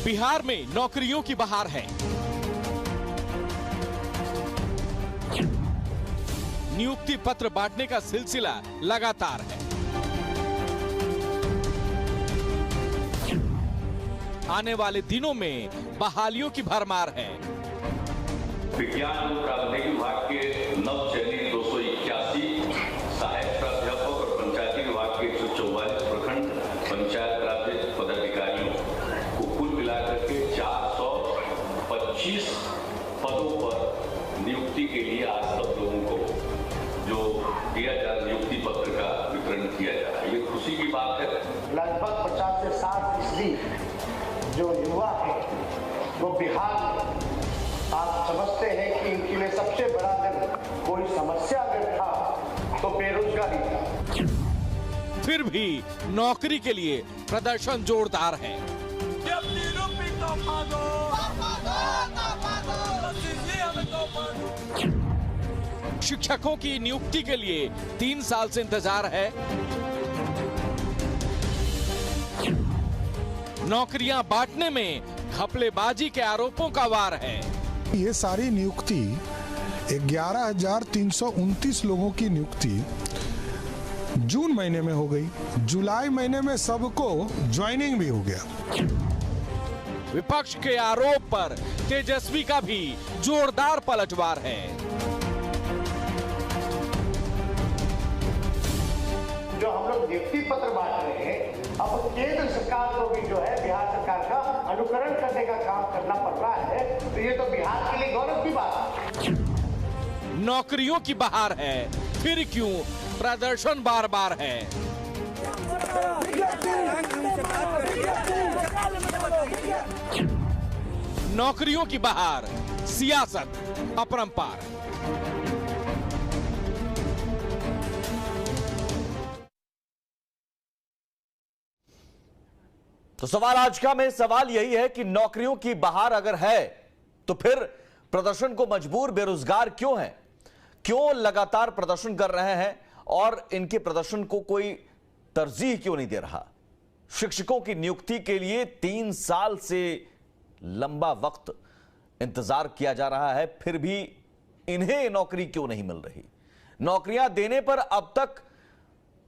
बिहार में नौकरियों की बहार है। नियुक्ति पत्र बांटने का सिलसिला लगातार है। आने वाले दिनों में बहालियों की भरमार है। विज्ञान एवं प्रावैधिक विभाग के नव चयनित 281 सहायक प्राध्यापक और पंचायती विभाग के 144 प्रखंड पंचायत राज पदाधिकारियों को कुल मिलाकर के 425 पदों पर नियुक्ति के लिए आज सब लोगों को जो दिया जा रहा नियुक्ति पत्र का वितरण किया जा रहा है। ये खुशी की बात है। लगभग 50 से 60% जो युवा है वो बिहार में, आप समझते हैं कि इनके लिए सबसे बड़ा अगर कोई समस्या अगर था तो बेरोजगारी था। फिर भी नौकरी के लिए प्रदर्शन जोरदार है। शिक्षकों की नियुक्ति के लिए 3 साल से इंतजार है। नौकरियां बांटने में घपलेबाजी के आरोपों का वार है। ये सारी नियुक्ति 11,329 लोगों की नियुक्ति जून महीने में हो गई। जुलाई महीने में सबको ज्वाइनिंग भी हो गया। विपक्ष के आरोप पर तेजस्वी का भी जोरदार पलटवार है। जो हम लोग नियुक्ति पत्र बांट रहे हैं, अब केंद्र सरकार को भी जो है बिहार सरकार का अनुकरण करने का काम करना पड़ रहा है, तो ये तो बिहार के लिए गौरव की बात है। नौकरियों की बहार है, फिर क्यों प्रदर्शन बार बार है। नौकरियों की बहार, सियासत अपरंपार। तो सवाल आज का में सवाल यही है कि नौकरियों की बहार अगर है तो फिर प्रदर्शन को मजबूर बेरोजगार क्यों हैं? क्यों लगातार प्रदर्शन कर रहे हैं और इनके प्रदर्शन को कोई तरजीह क्यों नहीं दे रहा? शिक्षकों की नियुक्ति के लिए 3 साल से लंबा वक्त इंतजार किया जा रहा है, फिर भी इन्हें नौकरी क्यों नहीं मिल रही? नौकरियां देने पर अब तक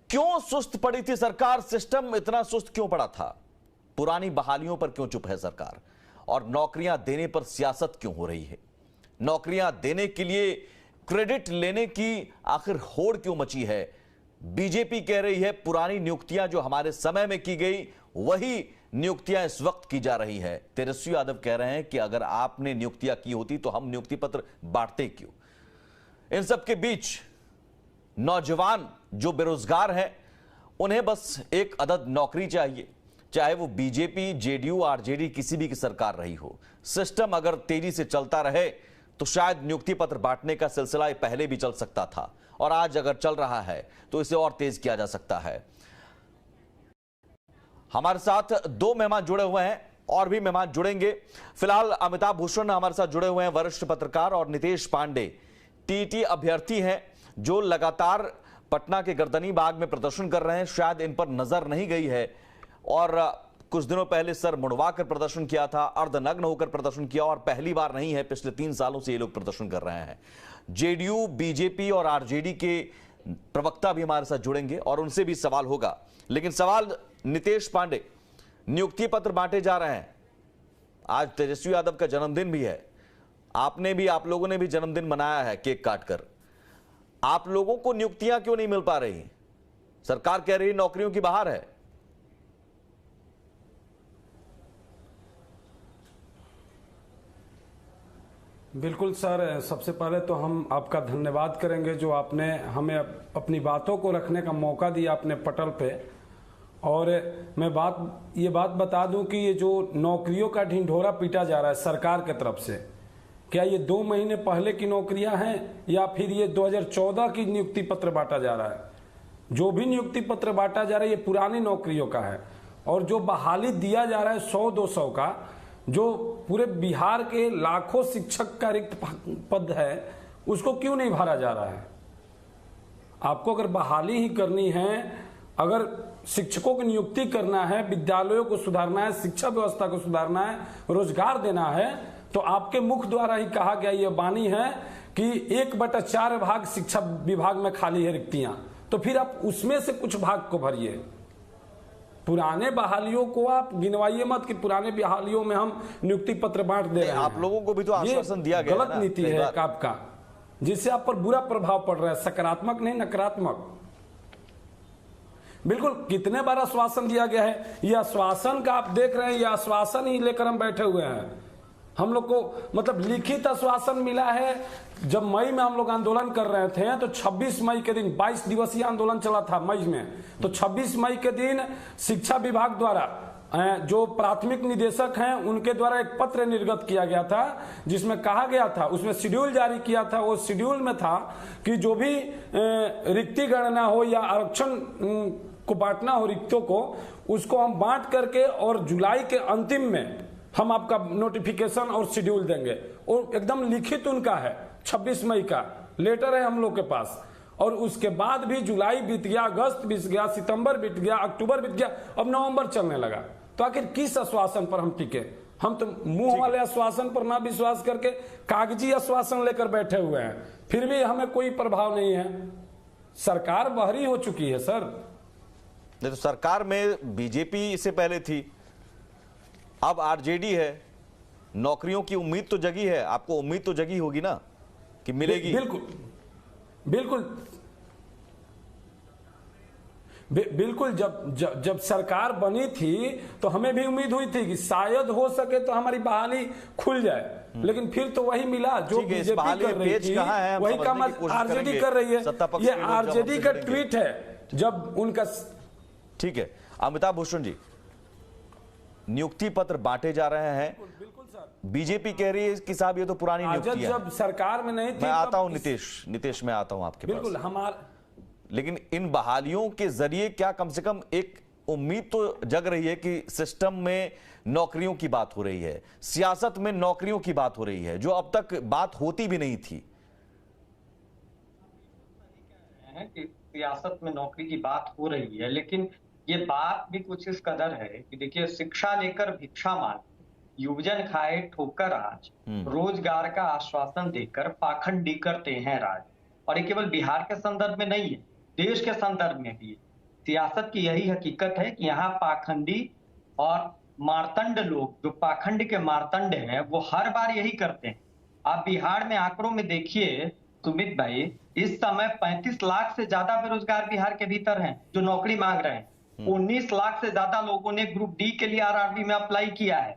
क्यों सुस्त पड़ी थी सरकार? सिस्टम इतना सुस्त क्यों पड़ा था? पुरानी बहालियों पर क्यों चुप है सरकार? और नौकरियां देने पर सियासत क्यों हो रही है? नौकरियां देने के लिए क्रेडिट लेने की आखिर होड़ क्यों मची है? बीजेपी कह रही है पुरानी नियुक्तियां जो हमारे समय में की गई वही नियुक्तियां इस वक्त की जा रही है। तेजस्वी यादव कह रहे हैं कि अगर आपने नियुक्तियां की होती तो हम नियुक्ति पत्र बांटते क्यों? इन सब के बीच नौजवान जो बेरोजगार हैं उन्हें बस एक अदद नौकरी चाहिए, चाहे वो बीजेपी, जेडीयू, आरजेडी किसी भी की सरकार रही हो। सिस्टम अगर तेजी से चलता रहे तो शायद नियुक्ति पत्र बांटने का सिलसिला पहले भी चल सकता था और आज अगर चल रहा है तो इसे और तेज किया जा सकता है। हमारे साथ 2 मेहमान जुड़े हुए हैं और भी मेहमान जुड़ेंगे। फिलहाल अमिताभ भूषण हमारे साथ जुड़े हुए हैं, वरिष्ठ पत्रकार, और नितेश पांडे टीटी अभ्यर्थी हैं जो लगातार पटना के गर्दनी बाग में प्रदर्शन कर रहे हैं। शायद इन पर नजर नहीं गई है और कुछ दिनों पहले सर मुड़वा कर प्रदर्शन किया था, अर्धनग्न होकर प्रदर्शन किया, और पहली बार नहीं है, पिछले 3 सालों से ये लोग प्रदर्शन कर रहे हैं। जेडीयू, बीजेपी और आरजेडी के प्रवक्ता भी हमारे साथ जुड़ेंगे और उनसे भी सवाल होगा। लेकिन सवाल नितेश पांडे, नियुक्ति पत्र बांटे जा रहे हैं, आज तेजस्वी यादव का जन्मदिन भी है, आप लोगों ने भी जन्मदिन मनाया है केक काटकर। आप लोगों को नियुक्तियां क्यों नहीं मिल पा रही? सरकार कह रही है नौकरियों की बहार है। बिल्कुल सर, सबसे पहले तो हम आपका धन्यवाद करेंगे जो आपने हमें अपनी बातों को रखने का मौका दिया अपने पटल पे। और मैं ये बात बता दूं कि ये जो नौकरियों का ढिंढोरा पीटा जा रहा है सरकार की तरफ से, क्या ये 2 महीने पहले की नौकरियां हैं या फिर ये 2014 की नियुक्ति पत्र बांटा जा रहा है? जो भी नियुक्ति पत्र बांटा जा रहा है ये पुरानी नौकरियों का है। और जो बहाली दिया जा रहा है 100-200 का, जो पूरे बिहार के लाखों शिक्षक का रिक्त पद है, उसको क्यों नहीं भरा जा रहा है? आपको अगर बहाली ही करनी है, अगर शिक्षकों की नियुक्ति करना है, विद्यालयों को सुधारना है, शिक्षा व्यवस्था को सुधारना है, रोजगार देना है, तो आपके मुख द्वारा ही कहा गया ये वाणी है कि 1/4 भाग शिक्षा विभाग में खाली है रिक्तियां, तो फिर आप उसमें से कुछ भाग को भरिए। पुराने बहालियों को आप गिनवाइए मत कि पुराने बहालियों में हम नियुक्ति पत्र बांट दे रहे हैं। आप लोगों को भी तो आश्वासन दिया गया, गलत नीति है आपका, जिससे आप पर बुरा प्रभाव पड़ रहा है, सकारात्मक नहीं नकारात्मक। बिल्कुल, कितने बार आश्वासन दिया गया है, यह आश्वासन का आप देख रहे हैं, यह आश्वासन ही लेकर हम बैठे हुए हैं। हम लोग को मतलब लिखित आश्वासन मिला है। जब मई में हम लोग आंदोलन कर रहे थे तो 26 मई के दिन 22 दिवसीय आंदोलन चला था मई में, तो 26 मई के दिन शिक्षा विभाग द्वारा जो प्राथमिक निदेशक हैं उनके द्वारा एक पत्र निर्गत किया गया था, जिसमें कहा गया था, उसमें शेड्यूल जारी किया था। वो शेड्यूल में था कि जो भी रिक्ति गणना हो या आरक्षण को बांटना हो रिक्तों को, उसको हम बांट करके और जुलाई के अंतिम में हम आपका नोटिफिकेशन और शेड्यूल देंगे। और एकदम लिखित उनका है, 26 मई का लेटर है हम लोग के पास। और उसके बाद भी जुलाई बीत गया, अगस्त बीत गया, सितंबर बीत गया, अक्टूबर बीत गया, अब नवंबर चलने लगा। तो आखिर किस आश्वासन पर हम टिके? हम तो मुंह वाले आश्वासन पर ना विश्वास करके कागजी आश्वासन लेकर बैठे हुए हैं, फिर भी हमें कोई प्रभाव नहीं है। सरकार बहरी हो चुकी है सर। नहीं तो सरकार में बीजेपी इससे पहले थी, अब आरजेडी है। नौकरियों की उम्मीद तो जगी है, आपको उम्मीद तो जगी होगी ना कि मिलेगी। बिल्कुल बिल्कुल बिल्कुल। जब सरकार बनी थी तो हमें भी उम्मीद हुई थी कि शायद हो सके तो हमारी बहाली खुल जाए, लेकिन फिर तो वही मिला जो बीजेपी कर रही थी, वही काम आरजेडी कर रही है। ये आरजेडी का ट्वीट है जब उनका। ठीक है, अमिताभ भूषण जी, नियुक्ति पत्र बांटे जा रहे हैं, बीजेपी कह रही है कि साहब ये तो पुरानी नियुक्ति है। जब सरकार में नहीं थी, मैं आता हूं नीतीश मैं आता हूं आपके पास। बिल्कुल हमारा, लेकिन इन बहालियों के जरिए क्या कम से कम एक उम्मीद तो जग रही है कि सिस्टम में नौकरियों की बात हो रही है, सियासत में नौकरियों की बात हो रही है, जो अब तक बात होती भी नहीं थी। सियासत में नौकरी की बात हो रही है, लेकिन ये बात भी कुछ इस कदर है कि देखिए, शिक्षा लेकर भिक्षा मांग, युवजन खाए ठोकर आज, रोजगार का आश्वासन देकर पाखंडी करते हैं राज। और ये केवल बिहार के संदर्भ में नहीं है, देश के संदर्भ में भी है। सियासत की यही हकीकत है कि यहाँ पाखंडी और मारतंड लोग, जो पाखंड के मारतंड हैं, वो हर बार यही करते हैं। आप बिहार में आंकड़ों में देखिए सुमित भाई, इस समय 35 लाख से ज्यादा बेरोजगार बिहार के भीतर हैं जो नौकरी मांग रहे हैं। 19 लाख से ज्यादा लोगों ने ग्रुप डी के लिए आरआरबी में अप्लाई किया है।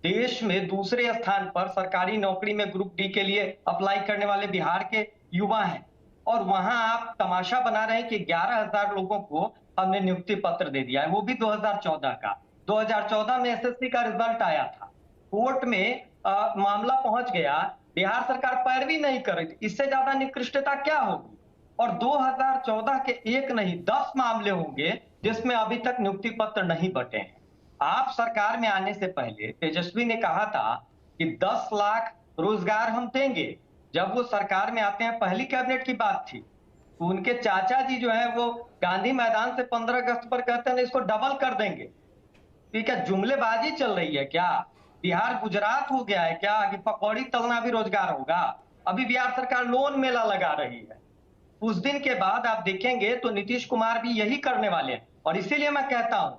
देश में दूसरे स्थान पर सरकारी नौकरी में ग्रुप डी के लिए अप्लाई करने वाले बिहार के युवा हैं। और वहां आप तमाशा बना रहे हैं कि 11,000 लोगों को हमने नियुक्ति पत्र दे दिया है, वो भी 2014 का। 2014 में एसएससी का रिजल्ट आया था, कोर्ट में मामला पहुंच गया, बिहार सरकार पैरवी नहीं कर रही थी। इससे ज्यादा निकृष्टता क्या होगी? और 2014 के एक नहीं 10 मामले होंगे जिसमें अभी तक नियुक्ति पत्र नहीं बटे हैं। आप सरकार में आने से पहले तेजस्वी ने कहा था कि 10 लाख रोजगार हम देंगे। जब वो सरकार में आते हैं, पहली कैबिनेट की बात थी, तो उनके चाचा जी जो है वो गांधी मैदान से 15 अगस्त पर कहते हैं इसको डबल कर देंगे। ठीक है, जुमलेबाजी चल रही है क्या? बिहार गुजरात हो गया है क्या कि पकौड़ी तलना भी रोजगार होगा? अभी बिहार सरकार लोन मेला लगा रही है। उस दिन के बाद आप देखेंगे तो नीतीश कुमार भी यही करने वाले हैं। और इसीलिए मैं कहता हूं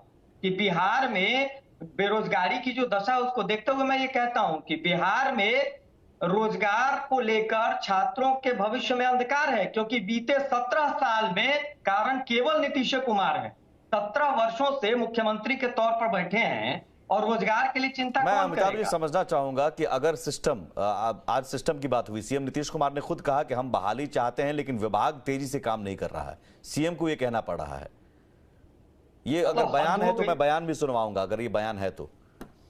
कि बिहार में बेरोजगारी की जो दशा, उसको देखते हुए मैं ये कहता हूं कि बिहार में रोजगार को लेकर छात्रों के भविष्य में अंधकार है, क्योंकि बीते 17 साल में कारण केवल नीतीश कुमार है। 17 वर्षों से मुख्यमंत्री के तौर पर बैठे हैं और रोजगार के लिए चिंता मैं कौन करेगा? ये समझना चाहूंगा कि अगर सिस्टम, आज सिस्टम की बात हुई, सीएम नीतीश कुमार ने खुद कहा कि हम बहाली चाहते हैं लेकिन विभाग तेजी से काम नहीं कर रहा है, सीएम को ये कहना पड़ रहा है। ये अगर बयान है तो मैं बयान भी सुनवाऊंगा, अगर ये बयान है तो।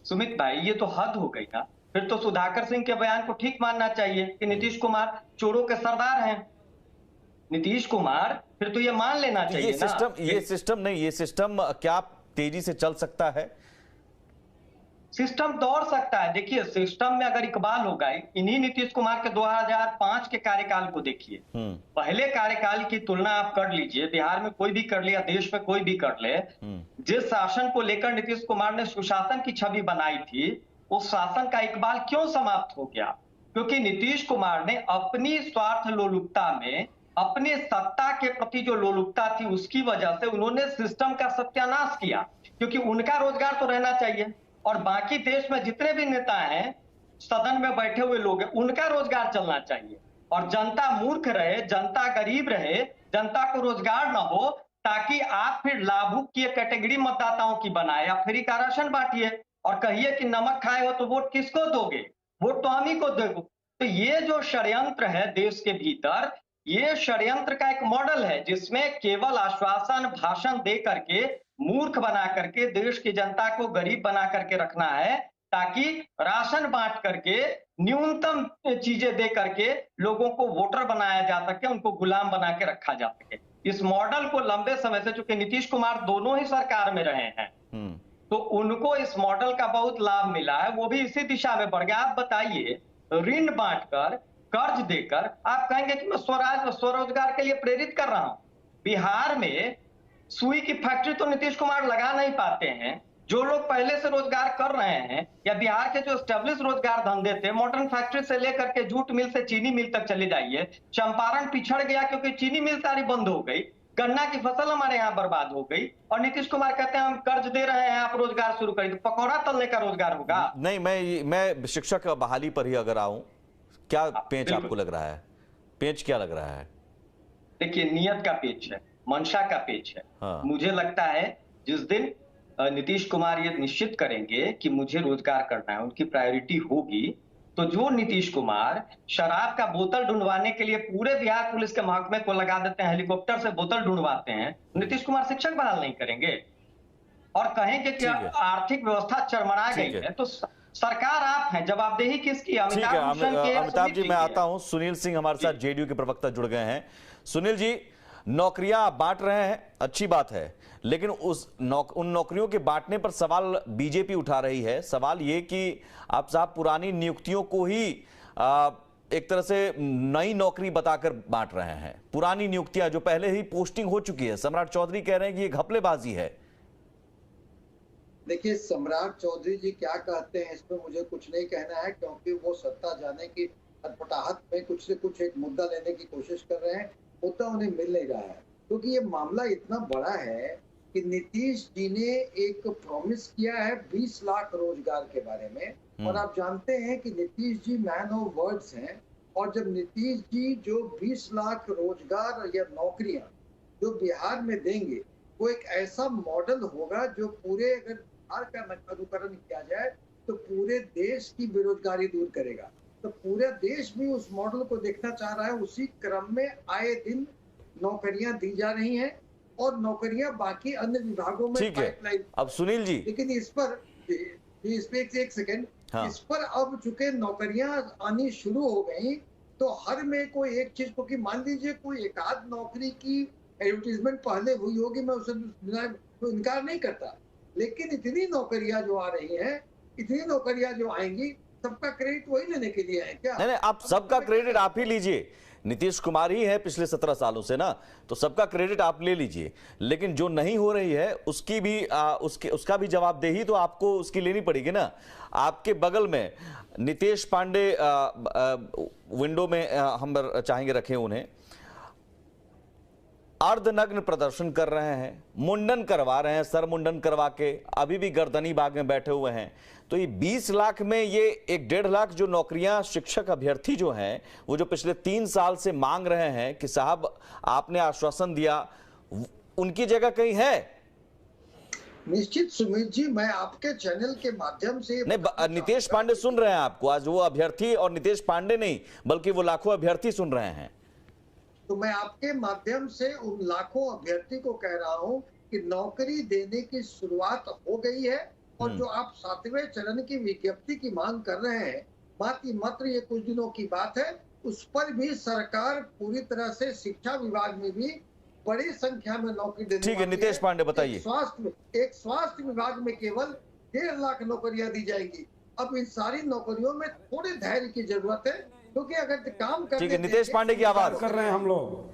सुमित भाई, ये तो हद हो गई ना। फिर तो सुधाकर सिंह के बयान को ठीक मानना चाहिए कि नीतीश कुमार चोरों के सरदार हैं। नीतीश कुमार, फिर तो ये मान लेना चाहिए ये सिस्टम क्या तेजी से चल सकता है? सिस्टम दौड़ सकता है। देखिए सिस्टम में अगर इकबाल होगा, इन्हीं नीतीश कुमार के 2005 के कार्यकाल को देखिए, पहले कार्यकाल की तुलना आप कर लीजिए, बिहार में कोई भी कर ले या देश में कोई भी कर ले, जिस शासन को लेकर नीतीश कुमार ने सुशासन की छवि बनाई थी, उस शासन का इकबाल क्यों समाप्त हो गया? क्योंकि नीतीश कुमार ने अपनी स्वार्थ लोलुपता में, अपने सत्ता के प्रति जो लोलुपता थी उसकी वजह से उन्होंने सिस्टम का सत्यानाश किया। क्योंकि उनका रोजगार तो रहना चाहिए और बाकी देश में जितने भी नेता हैं, सदन में बैठे हुए लोग हैं, उनका रोजगार चलना चाहिए। और जनता मूर्ख रहे, जनता गरीब रहे, जनता को रोजगार ना हो, ताकि आप फिर लाभुक की कैटेगरी मतदाताओं की बनाए या फ्री का राशन बांटिए और कहिए कि नमक खाए हो तो वोट किसको दोगे? वोट तो हम ही को दोगे। तो ये जो षड्यंत्र है देश के भीतर, ये षड्यंत्र का एक मॉडल है जिसमें केवल आश्वासन, भाषण दे करके, मूर्ख बना करके देश की जनता को गरीब बना करके रखना है, ताकि राशन बांट करके, न्यूनतम चीजें दे करके लोगों को वोटर बनाया जा सके, उनको गुलाम बना के रखा जा सके। इस मॉडल को लंबे समय से, चूंकि नीतीश कुमार दोनों ही सरकार में रहे हैं, तो उनको इस मॉडल का बहुत लाभ मिला है, वो भी इसी दिशा में बढ़ गया। आप बताइए, ऋण बांटकर, कर्ज देकर, आप कहेंगे कि मैं स्वरोजगार के लिए प्रेरित कर रहा हूं। बिहार में सुई की फैक्ट्री तो नीतीश कुमार लगा नहीं पाते हैं। जो लोग पहले से रोजगार कर रहे हैं, या बिहार के जो एस्टेब्लिश रोजगार धंधे थे, मॉडर्न फैक्ट्री से लेकर के जूट मिल से चीनी मिल तक चले जाइए, चंपारण पिछड़ गया क्योंकि चीनी मिल सारी बंद हो गई, गन्ना की फसल हमारे यहाँ बर्बाद हो गई, और नीतीश कुमार कहते हैं हम कर्ज दे रहे हैं, आप रोजगार शुरू करिए। तो पकौड़ा तलने का रोजगार होगा? नहीं, मैं शिक्षक बहाली पर ही अगर आऊं, क्या पेंच आपको लग रहा है? पेंच क्या लग रहा है? देखिए, नियत का पेच है, मंशा का पेच है। हाँ। मुझे लगता है जिस दिन नीतीश कुमार ये निश्चित करेंगे कि मुझे रोजगार करना है, उनकी प्रायोरिटी होगी, तो जो नीतीश कुमार शराब का बोतल ढूंढवाने के लिए पूरे बिहार पुलिस के महकमे को लगा देते हैं, हेलीकॉप्टर से बोतल ढूंढवाते हैं, नीतीश कुमार शिक्षक बहाल नहीं करेंगे और कहेंगे कि आर्थिक व्यवस्था चरमरा गई है। तो सरकार आप हैं, जवाबदेही किसकी? अमिताभ जी, मैं आता हूं। सुनील सिंह हमारे साथ जेडीयू के प्रवक्ता जुड़ गए हैं। सुनील जी, नौकरियां आप बांट रहे हैं, अच्छी बात है, लेकिन उन नौकरियों के बांटने पर सवाल बीजेपी उठा रही है। सवाल ये कि आप साहब पुरानी नियुक्तियों को ही एक तरह से नई नौकरी बताकर बांट रहे हैं। पुरानी नियुक्तियां जो पहले ही पोस्टिंग हो चुकी है, सम्राट चौधरी कह रहे हैं कि ये घपलेबाजी है। देखिए, सम्राट चौधरी जी क्या कहते हैं इस पर मुझे कुछ नहीं कहना है, क्योंकि वो सत्ता जाने की अटपटाहट में कुछ से कुछ एक मुद्दा लेने की कोशिश कर रहे हैं। मुद्दा उन्हें मिल नहीं रहा है, क्योंकि ये मामला इतना बड़ा है कि नीतीश जी ने एक प्रॉमिस किया है 20 लाख रोजगार के बारे में, और आप जानते हैं कि Nitish ji man of words हैं, और जब नीतीश जी जो 20 लाख रोजगार या नौकरियां जो बिहार में देंगे, वो एक ऐसा मॉडल होगा जो पूरे, अगर बिहार का अनुकरण किया जाए तो पूरे देश की बेरोजगारी दूर करेगा। तो पूरा देश भी उस मॉडल को देखना चाह रहा है। उसी क्रम में आए दिन नौकरियां दी जा रही हैं और नौकरियां बाकी अन्य विभागों में पाइपलाइन। अब सुनील जी, लेकिन इस पर एक सेकेंड, इस पर अब चूंकि नौकरियां आनी शुरू हो गई, तो हर में कोई एक चीज को, कि मान लीजिए कोई एक आध नौकरी की एडवर्टीजमेंट पहले हुई होगी, मैं उसे तो इनकार नहीं करता, लेकिन इतनी नौकरियां जो आ रही हैं, इतनी नौकरियां जो आएंगी, सबका क्रेडिट वही लेने के लिए है क्या? नहीं, आप सबका क्रेडिट आप ही लीजिए। नीतीश कुमार ही है पिछले 17 सालों से ना, तो सबका क्रेडिट आप ले लीजिए, लेकिन जो नहीं हो रही है उसकी भी उसका भी जवाबदेही तो आपको उसकी लेनी पड़ेगी ना। आपके बगल में नितेश पांडे विंडो में हम चाहेंगे रखें उन्हें, अर्धनग्न प्रदर्शन कर रहे हैं, मुंडन करवा रहे हैं, सर मुंडन करवा के अभी भी गर्दनी बाग में बैठे हुए हैं। तो ये 20 लाख में ये 1.5 लाख जो नौकरियां शिक्षक अभ्यर्थी जो हैं, वो जो पिछले 3 साल से मांग रहे हैं कि साहब आपने आश्वासन दिया, उनकी जगह कहीं है? निश्चित सुमित जी, मैं आपके चैनल के माध्यम से नहीं, नितेश पांडे सुन रहे हैं आपको आज, वो अभ्यर्थी और नितेश पांडे नहीं बल्कि वो लाखों अभ्यर्थी सुन रहे हैं। तो मैं आपके माध्यम से उन लाखों अभ्यर्थी को कह रहा हूं कि नौकरी देने की शुरुआत हो गई है, और जो आप 7वें चरण की विज्ञप्ति की मांग कर रहे हैं, मात्र ये कुछ दिनों की बात है, उस पर भी सरकार पूरी तरह से, शिक्षा विभाग में भी बड़ी संख्या में नौकरी देने। ठीक है, नितेश पांडे बताइए। एक स्वास्थ्य विभाग में केवल 1.5 लाख नौकरियां दी जाएंगी। अब इन सारी नौकरियों में थोड़े धैर्य की जरूरत है, क्योंकि अगर काम करने ठीक है, नितेश पांडे की आवाज कर रहे हैं हम लोग।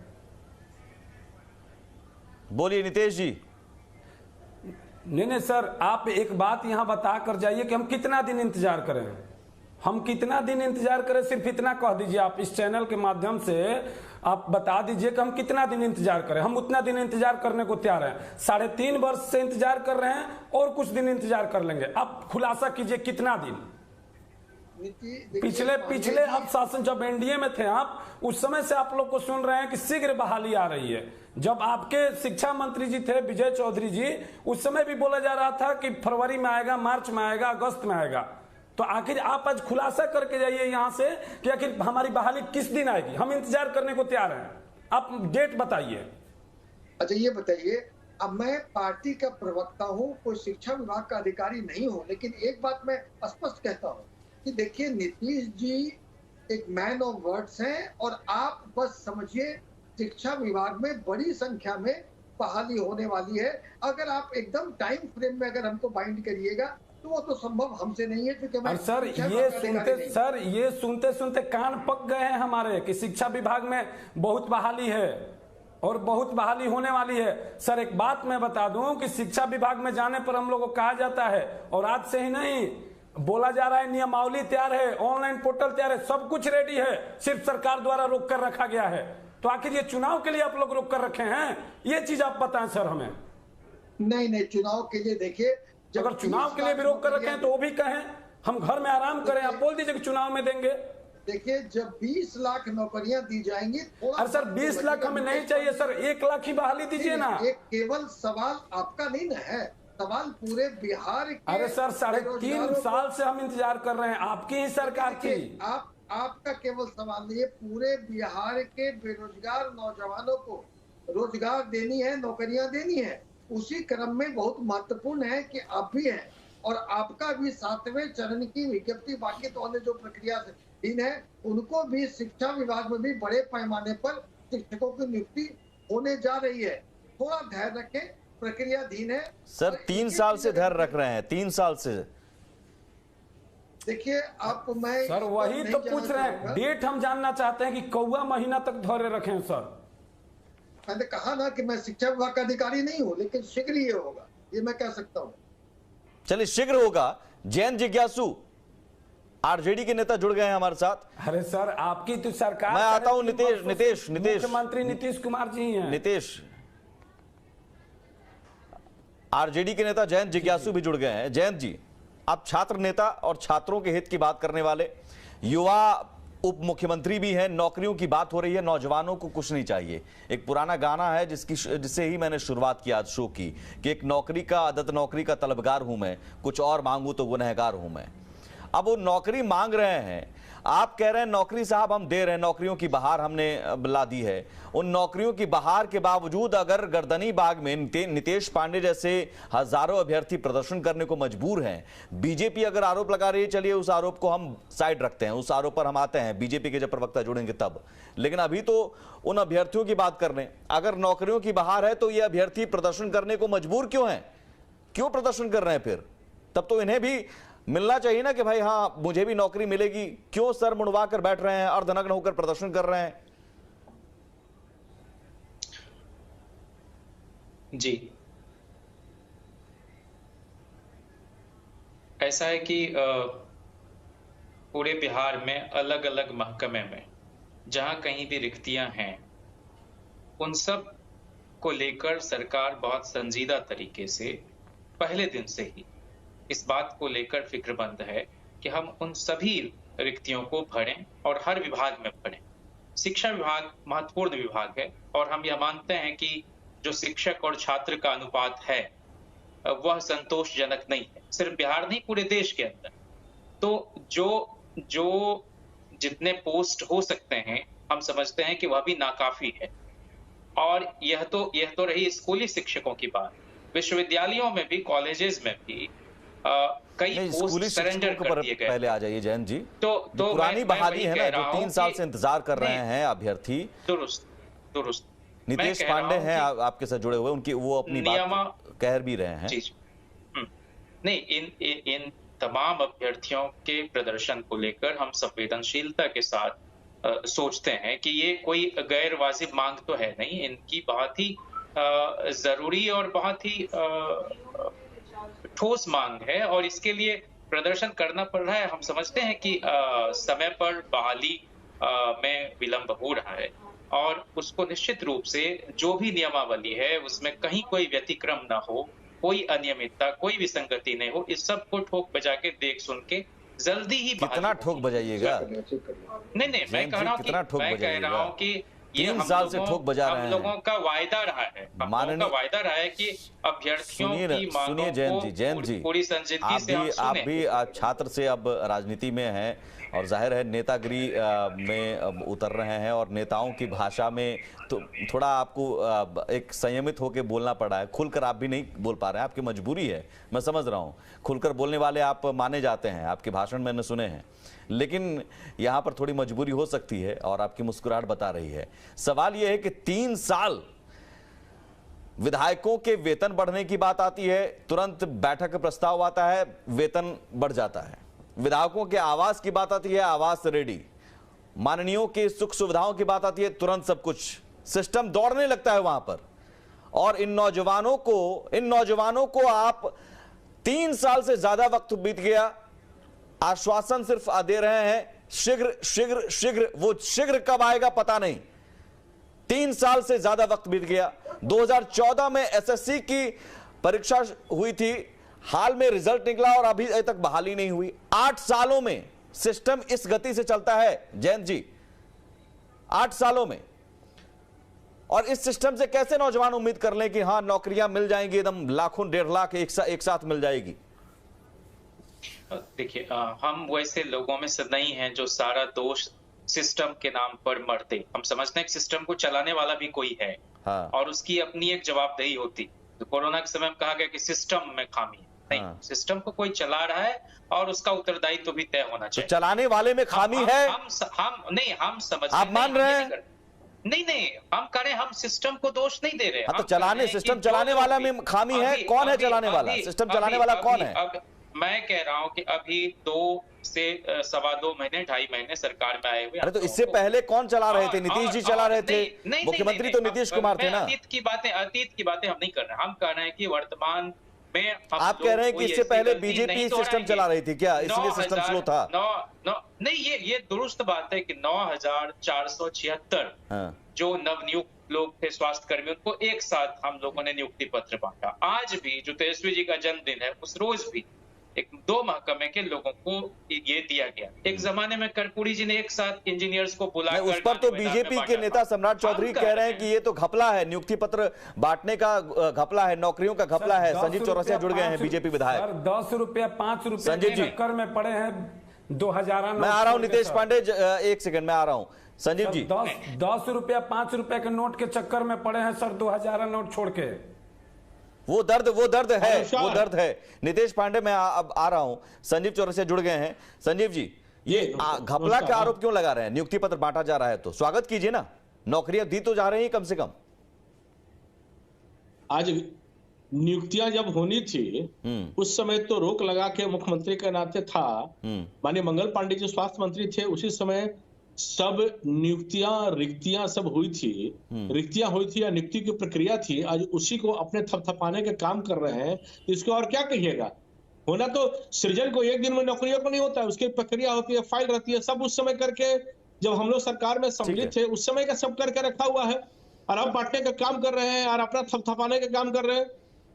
बोलिए नितेश जी। नहीं सर, आप एक बात यहां बता कर जाइए कि हम कितना दिन इंतजार करें, हम कितना दिन इंतजार करें, सिर्फ इतना कह दीजिए। आप इस चैनल के माध्यम से आप बता दीजिए कि हम कितना दिन इंतजार करें। हम उतना दिन इंतजार करने को तैयार हैं। 3.5 वर्ष से इंतजार कर रहे हैं और कुछ दिन इंतजार कर लेंगे। आप खुलासा कीजिए कितना दिन। पिछले आप शासन जब एनडीए में थे आप, उस समय से आप लोग को सुन रहे हैं कि शीघ्र बहाली आ रही है। जब आपके शिक्षा मंत्री जी थे विजय चौधरी जी, उस समय भी बोला जा रहा था कि फरवरी में आएगा, मार्च में आएगा, अगस्त में आएगा। तो आखिर आप आज खुलासा करके जाइए यहां से कि आखिर हमारी बहाली किस दिन आएगी। हम इंतजार करने को तैयार हैं, आप डेट बताइए। अच्छा ये बताइए, अब मैं पार्टी का प्रवक्ता हूं, कोई शिक्षा विभाग का अधिकारी नहीं हूं, लेकिन एक बात मैं स्पष्ट कहता हूं कि देखिए नीतीश जी एक मैन ऑफ वर्ड्स हैं, और आप बस समझिए शिक्षा विभाग में बड़ी संख्या में बहाली होने वाली है। अगर आप एकदम टाइम फ्रेम में अगर हमको बाइंड करिएगा तो वो तो संभव हमसे नहीं है, क्योंकि मैं सर ये सुनते सुनते कान पक गए हैं हमारे कि शिक्षा विभाग में बहुत बहाली है और बहुत बहाली होने वाली है। सर एक बात मैं बता दूं कि शिक्षा विभाग में जाने पर हम लोगों को कहा जाता है, और आज से ही नहीं बोला जा रहा है, नियमावली तैयार है, ऑनलाइन पोर्टल तैयार है, सब कुछ रेडी है, सिर्फ सरकार द्वारा रोक कर रखा गया है। तो आखिर ये चुनाव के लिए आप लोग रोक कर रखे हैं, ये चीज आप बताएं सर हमें। नहीं, चुनाव के लिए देखिए, अगर चुनाव के लिए भी रोक कर रखे हैं तो वो भी कहें, हम घर में आराम करें। आप बोल दीजिए कि चुनाव में देंगे। देखिए जब 20 लाख नौकरियां दी जाएंगी, अरे सर 20 लाख हमें नहीं चाहिए सर, 1 लाख ही बहाली दीजिए ना। एक केवल सवाल आपका नहीं ना है, सवाल पूरे बिहार के। अरे सर 3.5 साल से हम इंतजार कर रहे हैं, आपकी ही सरकार थी। आपका केवल सवाल नहीं है, पूरे बिहार के बेरोजगार नौजवानों को रोजगार देनी है, नौकरियां देनी है। उसी क्रम में बहुत महत्वपूर्ण है कि आप भी हैं, और आपका भी 7वें चरण की विज्ञप्ति बाकी तो अन्य जो प्रक्रिया है उनको भी शिक्षा विभाग में भी बड़े पैमाने पर शिक्षकों की नियुक्ति होने जा रही है। थोड़ा धैर्य रखें, प्रक्रियाधीन है। सर 3 साल से धैर्य रख रहे हैं, 3 साल से। देखिए आप, मैं सर वही तो पूछ रहे हैं, डेट हम जानना चाहते हैं कि कौवा महीना तक धैर्य रखें। सर मैंने कहा ना कि मैं शिक्षा विभाग का अधिकारी नहीं हूं, लेकिन शीघ्र ये होगा, ये मैं कह सकता हूं। चलिए शीघ्र होगा। जैन जिज्ञासु आरजेडी के नेता जुड़ गए हैं हमारे साथ। अरे सर आपकी तो सरकार, मैं आता हूं नितेश मुख्यमंत्री नीतीश कुमार जी हैं। नितेश, आरजेडी के नेता जयंत जिज्ञासु भी जुड़ गए हैं। जयंत जी, आप छात्र नेता और छात्रों के हित की बात करने वाले, युवा उप मुख्यमंत्री भी हैं। नौकरियों की बात हो रही है, नौजवानों को कुछ नहीं चाहिए। एक पुराना गाना है जिससे ही मैंने शुरुआत की आज शो की, कि एक नौकरी का आदत, नौकरी का तलबगार हूं मैं, कुछ और मांगू तो गुनहगार हूं मैं। अब वो नौकरी मांग रहे हैं, आप कह रहे हैं नौकरी साहब हम दे रहे हैं, नौकरियों की बहार हमने ला दी है। उन नौकरियों की बहार के बावजूद अगर गर्दनी बाग में नितेश पांडे जैसे हजारों अभ्यर्थी प्रदर्शन करने को मजबूर हैं, बीजेपी अगर आरोप लगा रही है, चलिए उस आरोप को हम साइड रखते हैं, उस आरोप पर हम आते हैं बीजेपी के जब प्रवक्ता जुड़ेंगे तब। लेकिन अभी तो उन अभ्यर्थियों की बात कर रहे हैं। अगर नौकरियों की बहार है तो ये अभ्यर्थी प्रदर्शन करने को मजबूर क्यों हैं, क्यों प्रदर्शन कर रहे हैं? फिर तब तो इन्हें भी मिलना चाहिए ना कि भाई हाँ मुझे भी नौकरी मिलेगी। क्यों सर मुड़वा कर बैठ रहे हैं, अर्धनग्न होकर प्रदर्शन कर रहे हैं? जी, ऐसा है कि पूरे बिहार में अलग अलग महकमे में जहां कहीं भी रिक्तियां हैं, उन सब को लेकर सरकार बहुत संजीदा तरीके से पहले दिन से ही इस बात को लेकर फिक्रमंद है कि हम उन सभी रिक्तियों को भरें और हर विभाग में भरें। शिक्षा विभाग महत्वपूर्ण विभाग है, और हम यह मानते हैं कि जो शिक्षक और छात्र का अनुपात है वह संतोषजनक नहीं है, सिर्फ बिहार नहीं पूरे देश के अंदर। तो जो जितने पोस्ट हो सकते हैं हम समझते हैं कि वह भी नाकाफी है। और यह तो रही स्कूली शिक्षकों की बात। विश्वविद्यालयों में भी, कॉलेजेस में भी कई पोस्ट सरेंडर कर दिए गए। पहले आ जाइए जयंत जी। तो पुरानी बहाली है ना, जो 3 साल से इंतजार कर रहे हैं अभ्यर्थी। दुरुस्त नितेश पांडे हैं आपके साथ जुड़े हुए, उनकी वो अपनी बात कह भी रहे हैं। नहीं, इन तमाम अभ्यर्थियों के प्रदर्शन को लेकर हम संवेदनशीलता के साथ सोचते हैं कि ये कोई गैर वाजिब मांग तो है नहीं, इनकी बहुत ही जरूरी और बहुत ही ठोस मांग है और इसके लिए प्रदर्शन करना पड़ रहा है। हम समझते हैं कि समय पर बहाली में विलंब हो रहा है और उसको निश्चित रूप से जो भी नियमावली है उसमें कहीं कोई व्यतिक्रम ना हो, कोई अनियमितता, कोई विसंगति नहीं हो, इस सब को ठोक बजा के देख सुन के जल्दी ही कितना ठोक बजाइएगा? नहीं, मैं कह रहा हूँ कि ये 3 साल से ठोक बजा रहे हैं। हम लोगों का वायदा रहा है, कि अभ्यर्थियों की मांगों को पूरी संजीदगी से आप भी छात्र से अब राजनीति में हैं और जाहिर है नेतागिरी में उतर रहे हैं और नेताओं की भाषा में तो थोड़ा आपको एक संयमित होकर बोलना पड़ा है। खुलकर आप भी नहीं बोल पा रहे हैं, आपकी मजबूरी है, मैं समझ रहा हूं। खुलकर बोलने वाले आप माने जाते हैं, आपके भाषण मैंने सुने हैं, लेकिन यहां पर थोड़ी मजबूरी हो सकती है और आपकी मुस्कुराहट बता रही है। सवाल यह है कि 3 साल विधायकों के वेतन बढ़ने की बात आती है, तुरंत बैठक प्रस्ताव आता है, वेतन बढ़ जाता है। विधायकों के आवास की बात आती है, आवास रेडी। माननीयों के सुख सुविधाओं की बात आती है, तुरंत सब कुछ सिस्टम दौड़ने लगता है वहां पर। और इन नौजवानों को आप 3 साल से ज्यादा वक्त बीत गया, आश्वासन सिर्फ दे रहे हैं शीघ्र शीघ्र शीघ्र। वो शीघ्र कब आएगा पता नहीं। 3 साल से ज्यादा वक्त बीत गया। 2014 में एसएससी की परीक्षा हुई थी, हाल में रिजल्ट निकला और अभी तक बहाली नहीं हुई। 8 सालों में सिस्टम इस गति से चलता है जयंत जी, 8 सालों में। और इस सिस्टम से कैसे नौजवान उम्मीद कर लें कि हां नौकरियां मिल जाएंगी, एकदम लाखों 1.5 लाख एक साथ मिल जाएगी? देखिए, हम वैसे लोगों में से नहीं हैं जो सारा दोष सिस्टम के नाम पर मरते। हम समझते हैं कि सिस्टम को चलाने वाला भी कोई है। हाँ। और उसकी अपनी एक जवाबदेही होती। तो कोरोना के समय में कहा गया कि सिस्टम में खामी है। नहीं, सिस्टम को कोई चला रहा है और उसका उत्तरदायित्व तो भी तय होना चाहिए। तो चलाने वाले में खामी है? हम समझ, आप मान रहे हैं? नहीं, हम करें, हम सिस्टम को दोष नहीं दे रहे। तो सिस्टम चलाने वाला में खामी है। कौन है चलाने वाला? सिस्टम चलाने वाला कौन है? मैं कह रहा हूं कि अभी 2 से 2.25 महीने 2.5 महीने सरकार में आए हुए। अरे तो इससे पहले कौन चला रहे थे? नीतीश जी चला रहे थे, मुख्यमंत्री तो नीतीश कुमार थे ना। अतीत की बातें हम नहीं कर रहे। हम कह रहे हैं कि वर्तमान में आप कह रहे हैं कि इससे पहले बीजेपी सिस्टम चला रही थी क्या, इसलिए सिस्टम स्लो था? नहीं, ये दुरुस्त बात है कि 9,476 जो नवनियुक्त लोग थे स्वास्थ्य कर्मी, उनको एक साथ हम लोगों ने नियुक्ति पत्र बांटा। आज भी जो तेजस्वी जी का जन्मदिन है उस रोज भी 2 महकमे के लोगों को ये दिया गया। एक जमाने में कर्पूरी जी ने एक साथ इंजीनियर्स को बुलाकर, उस पर तो बीजेपी के नेता सम्राट चौधरी कह रहे हैं कि ये तो घपला है, नियुक्ति पत्र बांटने का घपला है, नौकरियों का घपला है। संजीव चौरसिया जुड़ गए हैं, बीजेपी विधायक। 10 रुपया 5 रुपया के चक्कर में पड़े हैं 2000। मैं आ रहा हूं नितेश पांडे, 1 सेकंड में आ रहा हूं। संजीव जी, 10 रुपया 5 रुपया के नोट के चक्कर में पड़े हैं सर, 2000 नोट छोड़ के। वो दर्द है। नितेश पांडे, मैं अब आ रहा हूं। संजीव चौरसिया जुड़ गए हैं। संजीव जी, ये घपला का आरोप क्यों लगा रहे हैं? नियुक्ति पत्र बांटा जा रहा है तो स्वागत कीजिए ना, नौकरियां दी तो जा रही हैं कम से कम। आज नियुक्तियां जब होनी थी उस समय तो रोक लगा के मुख्यमंत्री के नाते था, माननीय मंगल पांडे जी स्वास्थ्य मंत्री थे, उसी समय सब रिक्तियां सब हुई थी या नियुक्ति की प्रक्रिया थी। आज उसी को अपने थपथपाने के काम कर रहे हैं, इसको और क्या कहिएगा। होना तो सृजन को एक दिन में नौकरियों को नहीं होता है, उसकी प्रक्रिया होती है, फाइल रहती है, सब उस समय करके जब हम लोग सरकार में सम्मिलित थे उस समय का सब करके रखा हुआ है। और अब बांटने का काम कर रहे हैं और अपना थपथपाने का काम कर रहे हैं।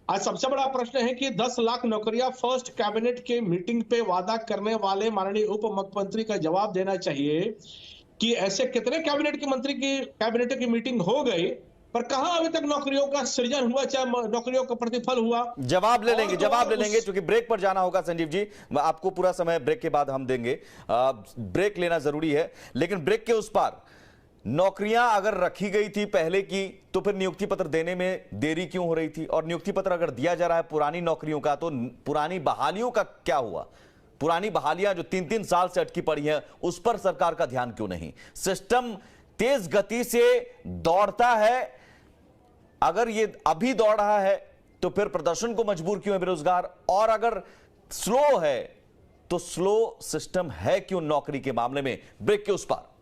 आज सबसे बड़ा प्रश्न है कि 10 लाख नौकरियां फर्स्ट कैबिनेट के मीटिंग पे वादा करने वाले माननीय उप मुख्यमंत्री का जवाब देना चाहिए कि ऐसे कितने कैबिनेट की मीटिंग हो गई पर कहां अभी तक नौकरियों का सृजन हुआ, चाहे नौकरियों का प्रतिफल हुआ। जवाब ले लेंगे क्योंकि ब्रेक पर जाना होगा। संजीव जी, आपको पूरा समय ब्रेक के बाद हम देंगे, ब्रेक लेना जरूरी है। लेकिन ब्रेक के उस पार नौकरियां अगर रखी गई थी पहले की तो फिर नियुक्ति पत्र देने में देरी क्यों हो रही थी? और नियुक्ति पत्र अगर दिया जा रहा है पुरानी नौकरियों का तो पुरानी बहालियों का क्या हुआ? पुरानी बहालियां जो 3-3 साल से अटकी पड़ी हैं उस पर सरकार का ध्यान क्यों नहीं? सिस्टम तेज गति से दौड़ता है, अगर ये अभी दौड़ रहा है तो फिर प्रदर्शन को मजबूर क्यों है बेरोजगार? और अगर स्लो है तो स्लो सिस्टम है क्यों नौकरी के मामले में? ब्रेक के उस पार।